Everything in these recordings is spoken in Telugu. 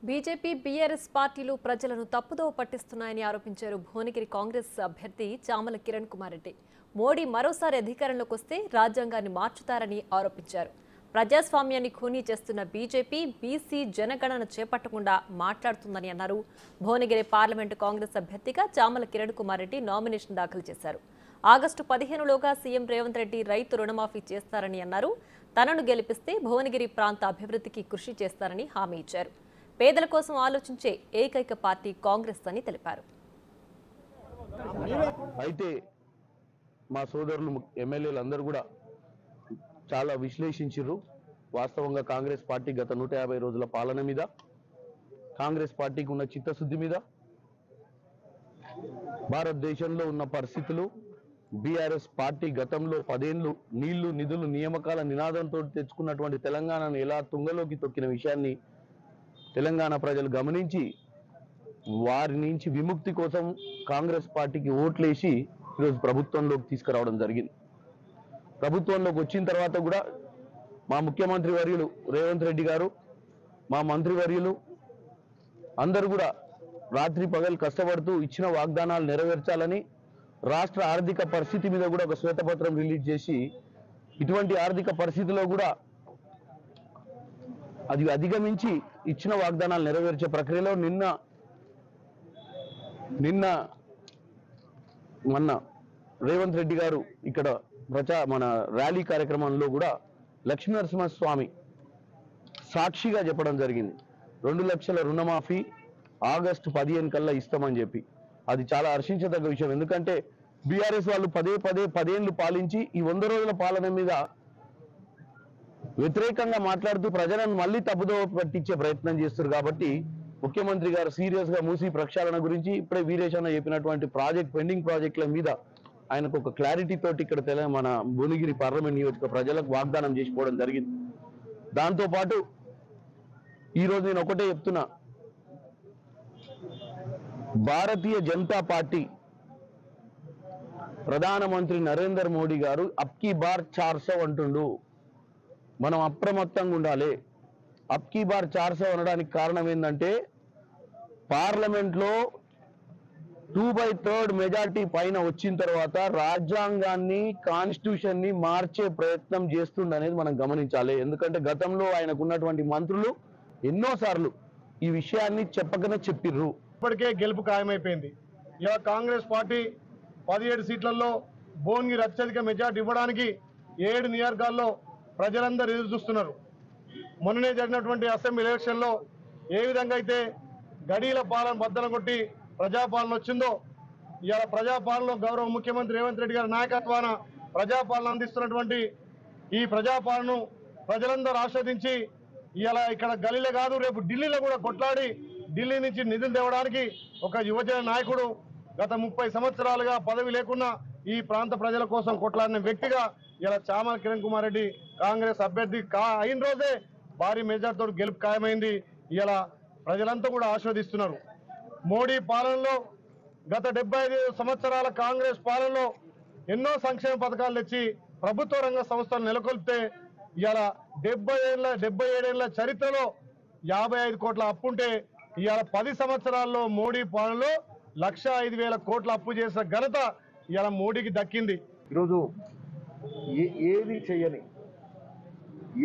బీజేపీ బీఆర్ఎస్ పార్టీలు ప్రజలను తప్పుదోవ పట్టిస్తున్నాయని ఆరోపించారు భువనగిరి కాంగ్రెస్ అభ్యర్థి చామల కిరణ్ కుమార్ రెడ్డి. మోడీ మరోసారి అధికారంలోకి వస్తే రాజ్యాంగాన్ని మార్చుతారని ఆరోపించారు. ప్రజాస్వామ్యాన్ని ఖూనీ చేస్తున్న బీజేపీ బీసీ జనగణన చేపట్టకుండా మాట్లాడుతుందని అన్నారు. భువనగిరి పార్లమెంటు కాంగ్రెస్ అభ్యర్థిగా చామల కిరణ్ కుమార్ రెడ్డి నామినేషన్ దాఖలు చేశారు. ఆగస్టు 15లోగా సీఎం రేవంత్ రెడ్డి రైతు రుణమాఫీ చేస్తారని అన్నారు. తనను గెలిపిస్తే భువనగిరి ప్రాంత అభివృద్ధికి కృషి చేస్తారని హామీ ఇచ్చారు. పేదల కోసం ఆలోచించే ఏకైక పార్టీ కాంగ్రెస్ అని తెలిపారు. అయితే మా సోదరులు ఎమ్మెల్యేలందరూ కూడా చాలా విశ్లేషించారు. వాస్తవంగా కాంగ్రెస్ పార్టీ గత 150 రోజుల పాలన మీద, కాంగ్రెస్ పార్టీకి ఉన్న చిత్తశుద్ధి మీద, భారతదేశంలో ఉన్న పరిస్థితులు, బీఆర్ఎస్ పార్టీ గతంలో 10 ఏళ్లు నీళ్లు నిధులు నియామకాల నినాదంతో తెచ్చుకున్నటువంటి తెలంగాణను ఎలా తుంగలోకి తొక్కిన విషయాన్ని తెలంగాణ ప్రజలు గమనించి వారి నుంచి విముక్తి కోసం కాంగ్రెస్ పార్టీకి ఓట్లేసి ఈరోజు ప్రభుత్వంలోకి తీసుకురావడం జరిగింది. ప్రభుత్వంలోకి వచ్చిన తర్వాత కూడా మా ముఖ్యమంత్రి వర్యులు రేవంత్ రెడ్డి గారు, మా మంత్రి వర్యులు అందరూ కూడా రాత్రి పగలు కష్టపడుతూ ఇచ్చిన వాగ్దానాలు నెరవేర్చాలని రాష్ట్ర ఆర్థిక పరిస్థితి మీద కూడా ఒక శ్వేతపత్రం రిలీజ్ చేసి ఇటువంటి ఆర్థిక పరిస్థితిలో కూడా అది అధిగమించి ఇచ్చిన వాగ్దానాలు నెరవేర్చే ప్రక్రియలో మొన్న రేవంత్ రెడ్డి గారు ఇక్కడ మన ర్యాలీ కార్యక్రమంలో కూడా లక్ష్మీనరసింహస్వామి సాక్షిగా చెప్పడం జరిగింది. 2 లక్షల రుణమాఫీ ఆగస్టు 15 కల్లా ఇస్తామని చెప్పి. అది చాలా హర్షించదగ్గ విషయం. ఎందుకంటే బీఆర్ఎస్ వాళ్ళు 10 ఏళ్లు పాలించి ఈ 100 రోజుల పాలన మీద వ్యతిరేకంగా మాట్లాడుతూ ప్రజలను మళ్ళీ తప్పుదోవ పట్టించే ప్రయత్నం చేస్తారు. కాబట్టి ముఖ్యమంత్రి గారు సీరియస్ గా మూసీ ప్రక్షాళన గురించి ఇప్పుడే వీరేష్ అన్న చెప్పినటువంటి పెండింగ్ ప్రాజెక్టుల మీద ఆయనకు ఒక క్లారిటీ తోటి ఇక్కడ మన భువనగిరి పార్లమెంట్ నియోజక ప్రజలకు వాగ్దానం చేసుకోవడం జరిగింది. దాంతోపాటు ఈరోజు నేను ఒకటే చెప్తున్నా, భారతీయ జనతా పార్టీ ప్రధానమంత్రి నరేంద్ర మోడీ గారు అబ్కీ బార్ 400 అంటుండు. మనం అప్రమత్తంగా ఉండాలి. అబ్కీ బార్ 400 అనడానికి కారణం ఏంటంటే పార్లమెంట్లో 2/3 మెజార్టీ పైన వచ్చిన తర్వాత రాజ్యాంగాన్ని కాన్స్టిట్యూషన్ ని మార్చే ప్రయత్నం చేస్తుండనేది మనం గమనించాలి. ఎందుకంటే గతంలో ఆయనకు ఉన్నటువంటి మంత్రులు ఎన్నోసార్లు ఈ విషయాన్ని చెప్పకనే చెప్పిర్రు. ఇప్పటికే గెలుపు ఖాయమైపోయింది. ఇలా కాంగ్రెస్ పార్టీ 17 సీట్లలో భువనగిరి అత్యధిక మెజార్టీ ఇవ్వడానికి 7 నియోజకవర్గాల్లో ప్రజలందరూ ఎదురు చూస్తున్నారు. మొన్ననే జరిగినటువంటి అసెంబ్లీ ఎలక్షన్లో ఏ విధంగా అయితే గడీల పాలన బద్దలు కొట్టి ప్రజాపాలన వచ్చిందో, ఇవాళ ప్రజాపాలనలో గౌరవ ముఖ్యమంత్రి రేవంత్ రెడ్డి గారి నాయకత్వాన ప్రజాపాలన అందిస్తున్నటువంటి ఈ ప్రజాపాలనను ప్రజలందరూ ఆస్వాదించి ఇవాళ ఇక్కడ గలీలో కాదు రేపు ఢిల్లీలో కూడా కొట్లాడి ఢిల్లీ నుంచి నిధులు తేవడానికి ఒక యువజన నాయకుడు గత 30 సంవత్సరాలుగా పదవి లేకున్నా ఈ ప్రాంత ప్రజల కోసం కొట్లాడిన వ్యక్తిగా ఇలా చామల కిరణ్ కుమార్ రెడ్డి కాంగ్రెస్ అభ్యర్థి అయిన రోజే భారీ మెజార్టీతో గెలుపు ఖాయమైంది. ఇలా ప్రజలంతా కూడా ఆస్వాదిస్తున్నారు. మోడీ పాలనలో గత 75 సంవత్సరాల కాంగ్రెస్ పాలనలో ఎన్నో సంక్షేమ పథకాలు తెచ్చి ప్రభుత్వ రంగ సంస్థలు నెలకొల్పితే ఇలా 77 ఏళ్ల చరిత్రలో 55 కోట్ల అప్పుంటే ఇవాళ 10 సంవత్సరాల్లో మోడీ పాలనలో 1,05,000 కోట్ల అప్పు చేసిన ఘనత ఇవాళ మోడీకి దక్కింది. ఈరోజు ఏది చేయని,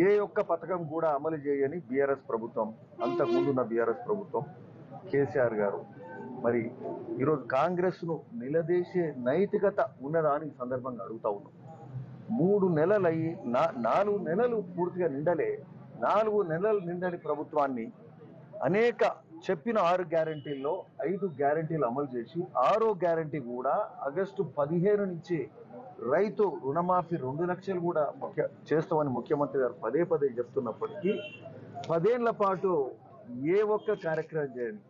ఏ ఒక్క పథకం కూడా అమలు చేయని బీఆర్ఎస్ ప్రభుత్వం, అంతకుముందున్న బీఆర్ఎస్ ప్రభుత్వం కేసీఆర్ గారు మరి ఈరోజు కాంగ్రెస్ను నిలదీసే నైతికత ఉన్నదా అని ఈ సందర్భంగా అడుగుతా ఉన్నాం. 3 నెలలు అయ్యి 4 నెలలు పూర్తిగా నిండలే. 4 నెలలు నిండని ప్రభుత్వాన్ని అనేక చెప్పిన 6 గ్యారంటీల్లో 5 గ్యారంటీలు అమలు చేసి 6వ గ్యారంటీ కూడా ఆగస్టు 15 నుంచి రైతు రుణమాఫీ 2 లక్షలు కూడా చేస్తామని ముఖ్యమంత్రి గారు పదే చెప్తున్నప్పటికీ 10 ఏళ్ల పాటు ఏ ఒక్క కార్యక్రమం చేయని,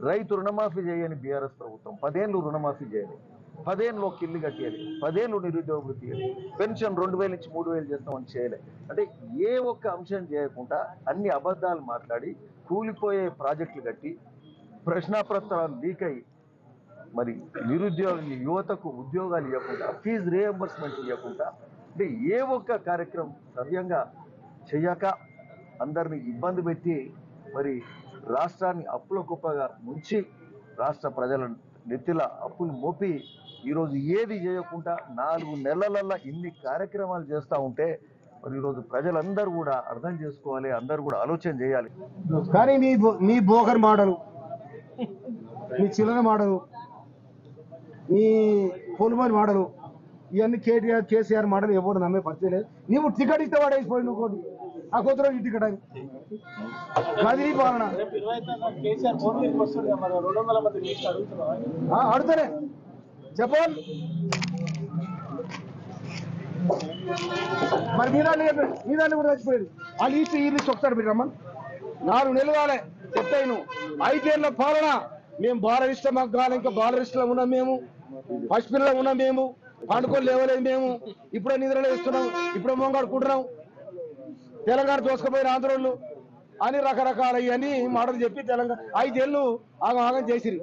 రైతు రుణమాఫీ చేయని బీఆర్ఎస్ ప్రభుత్వం 10 ఏళ్ళు రుణమాఫీ చేయని, 10 ఏళ్ళు ఒక ఇల్లు కట్టేయాలి, 10 ఏళ్ళు నిరుద్యోగ వృత్తి చేయాలి, పెన్షన్ 2,000 నుంచి 3,000 చేస్తామని చేయలే. అంటే ఏ ఒక్క అంశం చేయకుండా అన్ని అబద్ధాలు మాట్లాడి కూలిపోయే ప్రాజెక్టులు కట్టి ప్రశ్నాపత్రాలు లీక్ అయ్యి మరి నిరుద్యోగ యువతకు ఉద్యోగాలు ఇవ్వకుండా, ఫీజు రియంబర్స్మెంట్ ఇవ్వకుండా, అంటే ఏ ఒక్క కార్యక్రమం సవ్యంగా చేయక అందరిని ఇబ్బంది పెట్టి మరి రాష్ట్రాన్ని అప్పుల కుప్పగా ముంచి రాష్ట్ర ప్రజల నెత్తిల అప్పులు మోపి ఈరోజు ఏది చేయకుండా 4 నెలలల్లో ఇన్ని కార్యక్రమాలు చేస్తూ ఉంటే మరి ఈరోజు ప్రజలందరూ కూడా అర్థం చేసుకోవాలి, అందరూ కూడా ఆలోచన చేయాలి. కానీ నీ బోకర్ మాటలు, నీ చిల్లర మాటలు, నీ పొలుమని మాటలు, ఇవన్నీ కేసీఆర్ మాటలు ఎవరు నమ్మే పరిస్థితి లేదు. నువ్వు టికెట్ ఇస్తే వాడు వేసిపోయి నువ్వు కోటి ఆ కొత్త రోజు టికెట్ అని గది పాలన అడుగుతానే చెప్పాలి. మరి మీ దాన్ని కూడా చచ్చిపోయేది ఆ లీస్ట్ ఈ లీస్ట్ ఒకసారి పెట్టమ్మా. 4 నెలలు కాలే చెప్తాను. 5 ఏళ్ళ పాలన మేము బాలరిష్ట మాకు కావాలి. ఇంకా బాలరిష్టలో ఉన్నాం మేము, ఫస్ట్ పిల్లలో ఉన్నాం మేము, పండుకొని లేవలేదు మేము, ఇప్పుడే నిద్రలో ఇస్తున్నాం, ఇప్పుడే మొంగాడుకుంటున్నాం, తెలంగాణ దోసుకుపోయిన ఆంధ్రోళ్ళు అని రకరకాల ఇవన్నీ మాటలు చెప్పి తెలంగాణ 5 ఏళ్ళు ఆగం చేసిరి.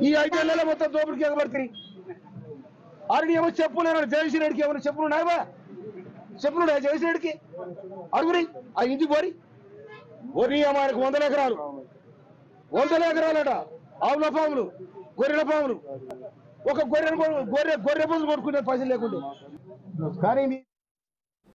ఈ 5 ఏళ్ళలో మొత్తం దోపిడికి ఎగబడుతుంది. ఆల్రెడీ ఏమో చెప్పులేరు జయశ్రీరెడ్డికి, ఏమైనా చెప్పులు ఉన్నాయా? చెప్పులు ఉన్నాయా జయశ్రీరెడ్డికి? అడుగురి ఆ ఇంటికి పోరి ఓరి ఆయనకు 100 ఎకరాలు 100 ఎకరాలట. ఆవుల పాములు, గొర్రెల పాములు, ఒక గొర్రె పొందులు కొట్టుకునే పైసలు లేకుండా. కానీ